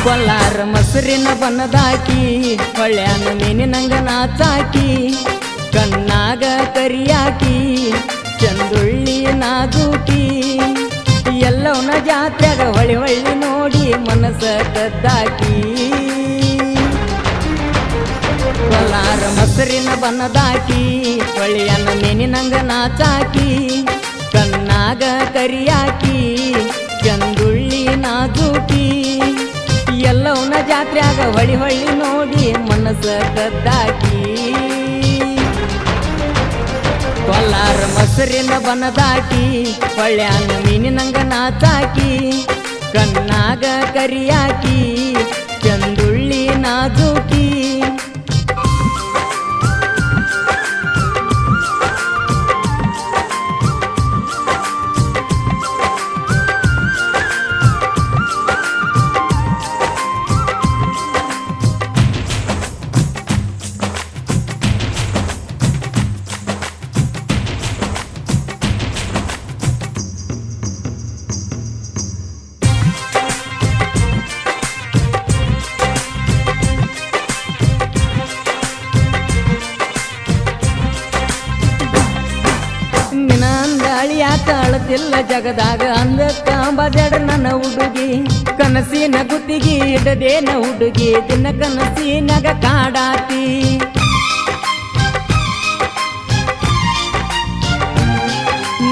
ಕೊಲ್ಲಾರ ಮೊಸರಿನ ಬನ್ನದಾಕಿ ಹೊಳ್ಯಾನ ಮೀನಿನಂಗ ನಾಚಾಕಿ ಕಣ್ಣಾಗ ಕರಿಯಾಕಿ ಚಂದುಳ್ಳಿ ನಾಜೂಕಿ ಎಲ್ಲವನ ಜಾತ್ರೆಗ ಹೊಳಿ ಹೊಳ್ಳಿ ನೋಡಿ ಮನಸ್ಸ ಕದ್ದಾಕಿ ಕೊಲ್ಲಾರ ಮೊಸರಿನ ಬನ್ನದಾಕಿ ಹೊಳ್ಯಾನ ಮೀನಿನಂಗ ನಾಚಾಕಿ ಕಣ್ಣಾಗ ಕರಿಯಾಕಿ ಚಂದುಳ್ಳಿ ನಾಜೂಕಿ ಎಲ್ಲವನ ಜಾತ್ರೆಯಾಗ ಹೊಳಿ ಹೊಳ್ಳಿ ನೋಡಿ ಮನಸ್ಸ ಕದ್ದಾಕಿ ಕೊಲ್ಲಾರ ಮೊಸರಿನ ಬನದಾಕಿ ಹೊಳ್ಯಾನ ಮೀನಿನಂಗ ನಾಚಾಕಿ ಕಣ್ಣಾಗ ಕರಿಯಾಕಿ ಚಂದುಳ್ಳಿ ನಾಜೂಕಿ ಅಳಿಯಾತ ಅಳತಿಲ್ಲ ಜಗದಾಗ ಅಂದಕ್ಕ ಬಜಡ ನನ್ನ ಹುಡುಗಿ ಕನಸಿನ ಗುತ್ತಿಗೆ ಇಡದೇನ ಹುಡುಗಿ ದಿನ ಕನಸಿನಾಗ ಕಾಡಾತಿ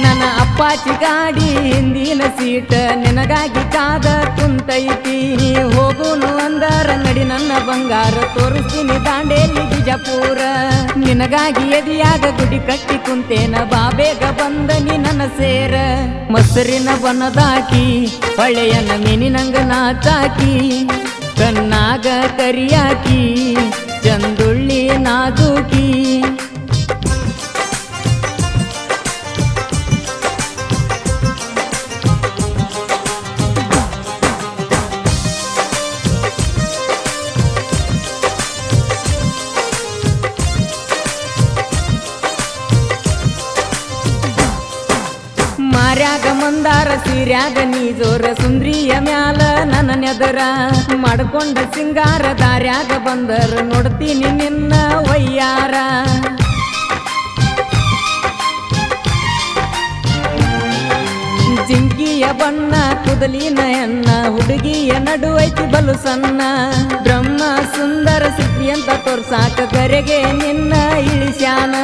ನನ್ನ ಅಪ್ಪಾಚಿ ಗಾಡಿ ಹಿಂದಿನ ಸೀಟ ನಿನಗಾಗಿ ಕಾದ ಕುಂತೈತಿ ಹೋಗುನು ಅಂದರ ನಡಿ ನನ್ನ ಬಂಗಾರ ತೋರಿಸ್ತೀನಿ ದಾಂಡೇಲಿ ಬಿಜಾಪುರ ನಿನಗಾಗಿ ಎದಿಯಾಗ ಗುಡಿ ಕಟ್ಟಿ ಕುಂತೇನ ಬಾಬೇಗ ಬಂದ ನೀ ನನ್ನ ಸೇರ ಮೊಸರಿನ ಬನದಾಕಿ ಹೊಳೆಯನ ಮೀನಿನಂಗ ನಾಚಾಕಿ ಕಣ್ಣಾಗ ಕರಿಯಾಕಿ ಚಂದುಳ್ಳಿ ನಾಜೂಕಿ ಮಾರ್ಯಾಗ ಮಂದಾರ ಸೀರ್ಯಾಗ ನೀ ಜೋರ ಸುಂದ್ರಿಯ ಮ್ಯಾಲ ನನ್ನ ನೆದರ ಮಾಡ್ಕೊಂಡ ಸಿಂಗಾರ ದಾರ್ಯಾಗ ಬಂದರ ನೋಡ್ತೀನಿ ನಿನ್ನ ವಯ್ಯಾರ ಜಿಂಕಿಯ ಬಣ್ಣ ಕುದಲಿನ ಎನ್ನ ಹುಡುಗಿಯ ನಡುವೈತಿ ಬಲು ಸಣ್ಣ ಬ್ರಹ್ಮ ಸುಂದರ ಸಿದ್ಧಿ ಅಂತ ತೋರ್ಸಾಕ ಕರೆಗೆ ನಿನ್ನ ಇಳಿಸ್ಯಾನ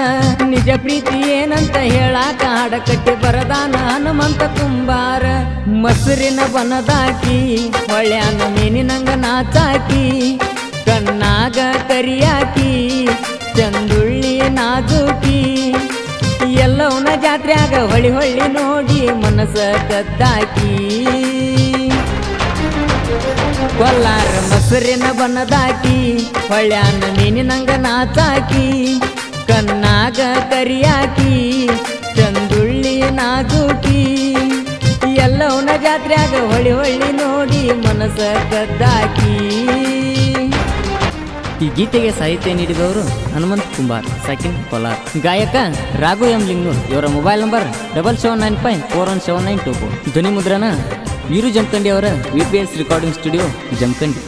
ನಿಜ ಪ್ರೀತಿ ಏನಂತ ಹೇಳಾಕ ಹಾಡಕಟ್ಟಿ ಬರದಾನ ಹನುಮಂತ ಕುಂಬಾರ ಮೊಸರಿನ ಬನದಾಕಿ ಹೊಳ್ಯಾನ ಮೀನಿನಂಗ ನಾಚಾಕಿ ಕಣ್ಣಾಗ ಕರಿಯಾಕಿ ಚಂದುಳ್ಳಿ ನಾಜೂಕಿ ಎಲ್ಲವನ ಜಾತ್ರೆಯಾಗ ಹೊಳಿ ಹೊಳ್ಳಿ ನೋಡಿ ಮನಸ್ಸ ಕದ್ದಾಕಿ ಕೊಲ್ಲಾರ ಮೊಸರಿನ ಬನದಾಕಿ ಹೊಳ್ಯಾನ ಮೀನಿನಂಗ ನಾಚಾಕಿ ಕಣ್ಣಾಗ ಕರಿಯಾಕಿ ಚಂದುಳ್ಳಿ ನಾಜೂಕಿ ಎಲ್ಲವನ ಜಾತ್ರೆಯಾಗ ಹೊಳಿ ಹೊಳ್ಳಿ ನೋಡಿ ಮನಸ್ಸ ಕದ್ದಾಕಿ ಈ ಗೀತೆಗೆ ಸಾಹಿತ್ಯ ನೀಡಿದವರು ಹನುಮಂತ ಕುಂಬಾರ್ ಸೆಕೆಂಡ್ ಕೋಲಾರ್ ಗಾಯಕ ರಾಘು ಎಂ ಲಿಂಗೂರ್ ಇವರ ಮೊಬೈಲ್ ನಂಬರ್ 7795417924 ಧ್ವನಿ ಮುದ್ರಣ ವೀರು ಜಮಖಂಡಿ ಅವರ VPS ರೆಕಾರ್ಡಿಂಗ್ ಸ್ಟುಡಿಯೋ ಜಮಖಂಡಿ.